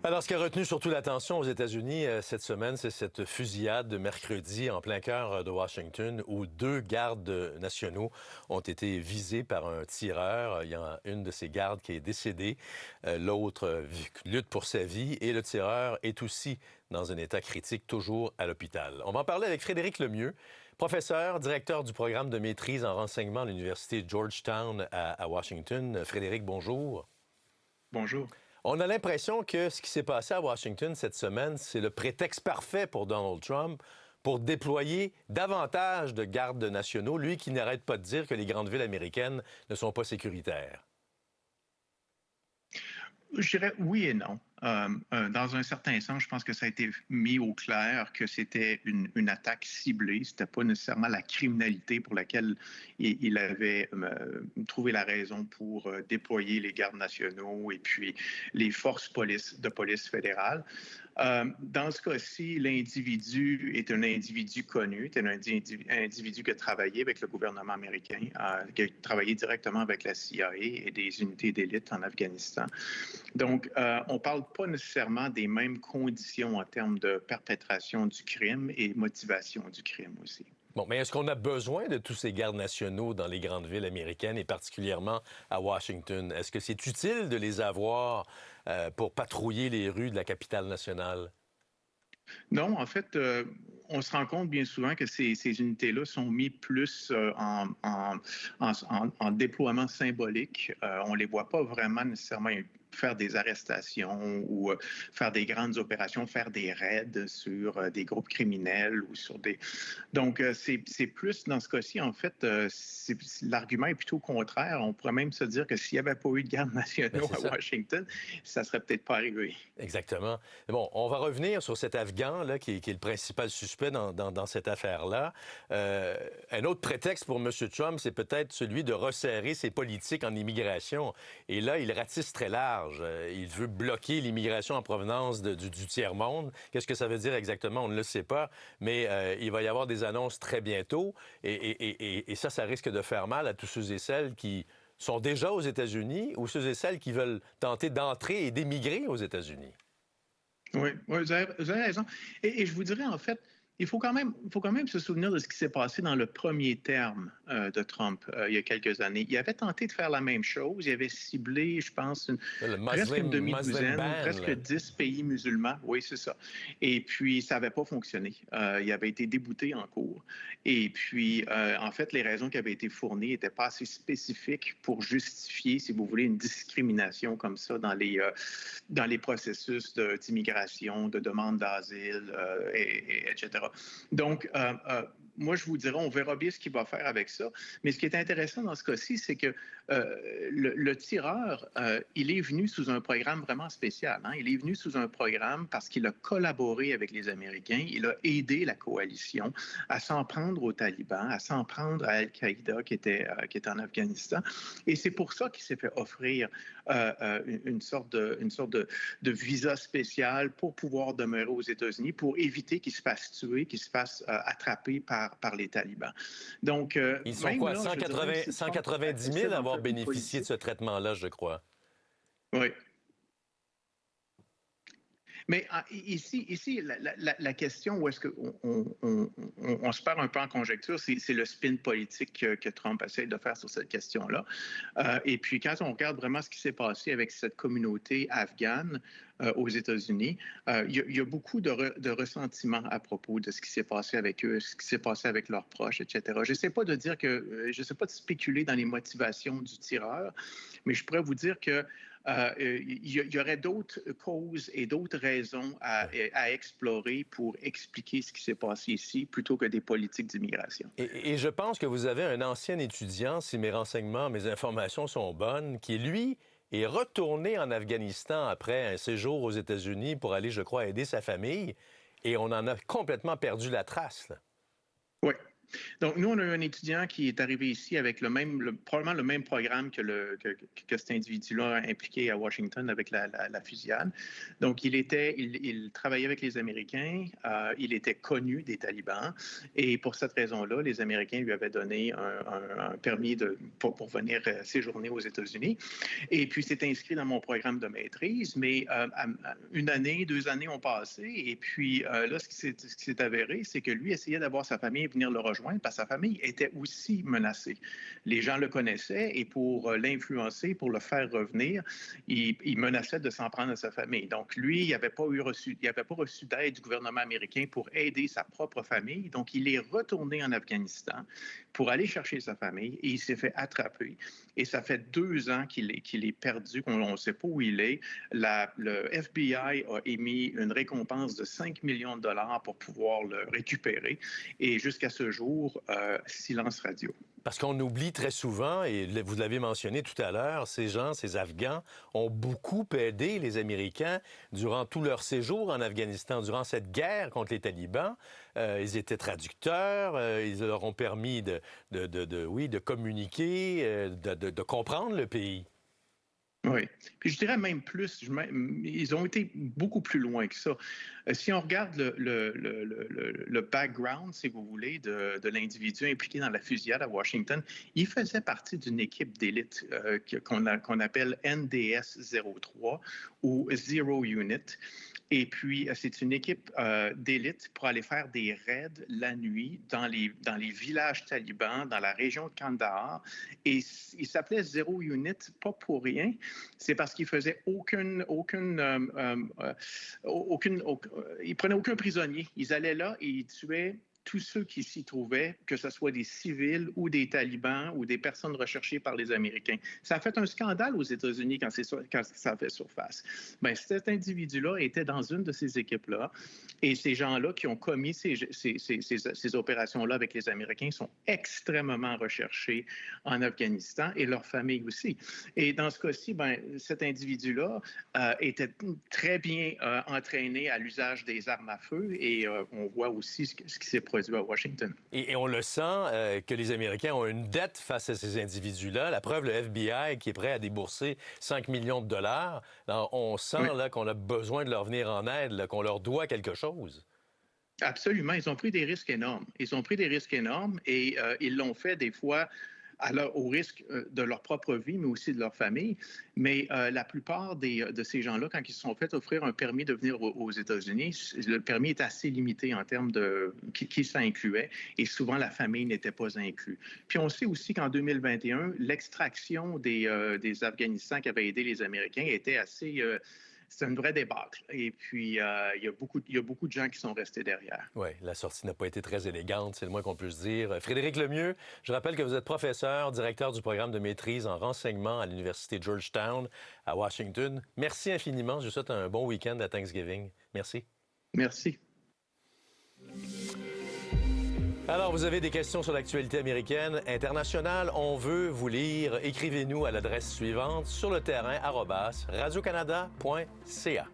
Alors, ce qui a retenu surtout l'attention aux États-Unis cette semaine, c'est cette fusillade de mercredi en plein cœur de Washington où deux gardes nationaux ont été visés par un tireur. Il y a une de ces gardes qui est décédée, l'autre lutte pour sa vie et le tireur est aussi dans un état critique, toujours à l'hôpital. On va en parler avec Frédéric Lemieux, professeur, directeur du programme de maîtrise en renseignement à l'Université Georgetown à Washington. Frédéric, bonjour. Bonjour. On a l'impression que ce qui s'est passé à Washington cette semaine, c'est le prétexte parfait pour Donald Trump pour déployer davantage de gardes nationaux, lui qui n'arrête pas de dire que les grandes villes américaines ne sont pas sécuritaires. Je dirais oui et non. Dans un certain sens, je pense que ça a été mis au clair que c'était une attaque ciblée. C'était pas nécessairement la criminalité pour laquelle il avait trouvé la raison pour déployer les gardes nationaux et puis les forces de police fédérale. Dans ce cas-ci, l'individu est un individu connu, est un individu qui a travaillé avec le gouvernement américain, qui a travaillé directement avec la CIA et des unités d'élite en Afghanistan. Donc, on ne parle pas nécessairement des mêmes conditions en termes de perpétration du crime et motivation du crime aussi. Bon, mais est-ce qu'on a besoin de tous ces gardes nationaux dans les grandes villes américaines et particulièrement à Washington? Est-ce que c'est utile de les avoir pour patrouiller les rues de la capitale nationale? Non, en fait, on se rend compte bien souvent que ces unités-là sont mises plus en déploiement symbolique. On ne les voit pas vraiment nécessairement faire des arrestations ou faire des grandes opérations, faire des raids sur des groupes criminels ou sur des... Donc, c'est plus dans ce cas-ci, en fait, l'argument est plutôt contraire. On pourrait même se dire que s'il n'y avait pas eu de gardes nationaux à Washington, ça ne serait peut-être pas arrivé. Exactement. Bon, on va revenir sur cet Afghan là, qui est le principal suspect dans cette affaire-là. Un autre prétexte pour M. Trump, c'est peut-être celui de resserrer ses politiques en immigration. Et là, il ratisse très large. Il veut bloquer l'immigration en provenance du tiers-monde. Qu'est-ce que ça veut dire exactement? On ne le sait pas, mais il va y avoir des annonces très bientôt. Et ça risque de faire mal à tous ceux et celles qui sont déjà aux États-Unis ou ceux et celles qui veulent tenter d'entrer et d'émigrer aux États-Unis. Oui, vous avez raison. Et je vous dirais, en fait, il faut quand même se souvenir de ce qui s'est passé dans le premier terme de Trump il y a quelques années. Il avait tenté de faire la même chose. Il avait ciblé, je pense, presque une demi-douzaine, presque 10 pays musulmans. Oui, c'est ça. Et puis, ça n'avait pas fonctionné. Il avait été débouté en cours. Et puis, en fait, les raisons qui avaient été fournies n'étaient pas assez spécifiques pour justifier, si vous voulez, une discrimination comme ça dans les processus d'immigration, de demande d'asile, etc. Donc, moi, je vous dirais, on verra bien ce qu'il va faire avec ça. Mais ce qui est intéressant dans ce cas-ci, c'est que le tireur, il est venu sous un programme vraiment spécial. Hein? Il est venu sous un programme parce qu'il a collaboré avec les Américains. Il a aidé la coalition à s'en prendre aux talibans, à s'en prendre à Al-Qaïda qui était en Afghanistan. Et c'est pour ça qu'il s'est fait offrir une sorte de visa spécial pour pouvoir demeurer aux États-Unis, pour éviter qu'il se fasse tuer, qu'il se fasse attraper par les talibans. Donc, ils sont quoi, 190 000 à avoir bénéficié de ce traitement-là, je crois. Oui. Mais ici la question où est-ce qu'on se perd un peu en conjecture, c'est le spin politique que Trump essaie de faire sur cette question-là. Et puis, quand on regarde vraiment ce qui s'est passé avec cette communauté afghane aux États-Unis, il y a beaucoup de ressentiment à propos de ce qui s'est passé avec eux, ce qui s'est passé avec leurs proches, etc. Je ne sais pas de spéculer dans les motivations du tireur, mais je pourrais vous dire que il y aurait d'autres causes et d'autres raisons à explorer pour expliquer ce qui s'est passé ici plutôt que des politiques d'immigration. Et je pense que vous avez un ancien étudiant, si mes renseignements, mes informations sont bonnes, qui, lui, est retourné en Afghanistan après un séjour aux États-Unis pour aller, je crois, aider sa famille. Et on en a complètement perdu la trace, là. Oui. Donc, nous, on a eu un étudiant qui est arrivé ici avec probablement le même programme que cet individu-là impliqué à Washington avec la fusillade. Donc, il travaillait avec les Américains, il était connu des talibans, et pour cette raison-là, les Américains lui avaient donné un permis pour venir séjourner aux États-Unis. Et puis, c'est inscrit dans mon programme de maîtrise, mais une année, 2 années ont passé, et puis là, ce qui s'est avéré, c'est que lui essayait d'avoir sa famille venir le rejoindre parce que sa famille était aussi menacée. Les gens le connaissaient et pour l'influencer, pour le faire revenir, il menaçait de s'en prendre à sa famille. Donc, lui, il n'avait pas reçu d'aide du gouvernement américain pour aider sa propre famille. Donc, il est retourné en Afghanistan pour aller chercher sa famille et il s'est fait attraper. Et ça fait 2 ans qu'il est perdu, qu'on ne sait pas où il est. Le FBI a émis une récompense de 5 millions de dollars pour pouvoir le récupérer. Et jusqu'à ce jour, silence radio. Parce qu'on oublie très souvent, et vous l'avez mentionné tout à l'heure, ces gens, ces Afghans, ont beaucoup aidé les Américains durant tout leur séjour en Afghanistan, durant cette guerre contre les talibans. Ils étaient traducteurs, ils leur ont permis de communiquer, de comprendre le pays. Oui. Puis je dirais même plus, ils ont été beaucoup plus loin que ça. Si on regarde le background, si vous voulez, de l'individu impliqué dans la fusillade à Washington, il faisait partie d'une équipe d'élite qu'on appelle NDS-03 ou Zero Unit. Et puis, c'est une équipe d'élite pour aller faire des raids la nuit dans les villages talibans, dans la région de Kandahar. Et il s'appelait Zero Unit, pas pour rien. C'est parce qu'il faisait il prenait aucun prisonnier. Ils allaient là et ils tuaient tous ceux qui s'y trouvaient, que ce soit des civils ou des talibans ou des personnes recherchées par les Américains. Ça a fait un scandale aux États-Unis quand ça a fait surface. Bien, cet individu-là était dans une de ces équipes-là et ces gens-là qui ont commis ces opérations-là avec les Américains sont extrêmement recherchés en Afghanistan et leurs familles aussi. Et dans ce cas-ci, bien, cet individu-là était très bien entraîné à l'usage des armes à feu et on voit aussi ce qui s'est produit à Washington. Et on le sent que les Américains ont une dette face à ces individus-là. La preuve, le FBI qui est prêt à débourser 5 millions de dollars. Alors, on sent là qu'on a besoin de leur venir en aide, là, qu'on leur doit quelque chose. Absolument. Ils ont pris des risques énormes. Et ils l'ont fait des fois au risque de leur propre vie, mais aussi de leur famille. Mais la plupart de ces gens-là, quand ils se sont fait offrir un permis de venir aux États-Unis, le permis est assez limité en termes de qui ça incluait, et souvent la famille n'était pas inclue. Puis on sait aussi qu'en 2021, l'extraction des Afghanistans qui avaient aidé les Américains était assez... c'est une vraie débâcle. Et puis, il y a beaucoup de gens qui sont restés derrière. Oui, la sortie n'a pas été très élégante, c'est le moins qu'on puisse dire. Frédéric Lemieux, je rappelle que vous êtes professeur, directeur du programme de maîtrise en renseignement à l'Université Georgetown à Washington. Merci infiniment. Je vous souhaite un bon week-end à Thanksgiving. Merci. Merci. Alors, vous avez des questions sur l'actualité américaine, internationale, on veut vous lire. Écrivez-nous à l'adresse suivante, surleterrain@radiocanada.ca.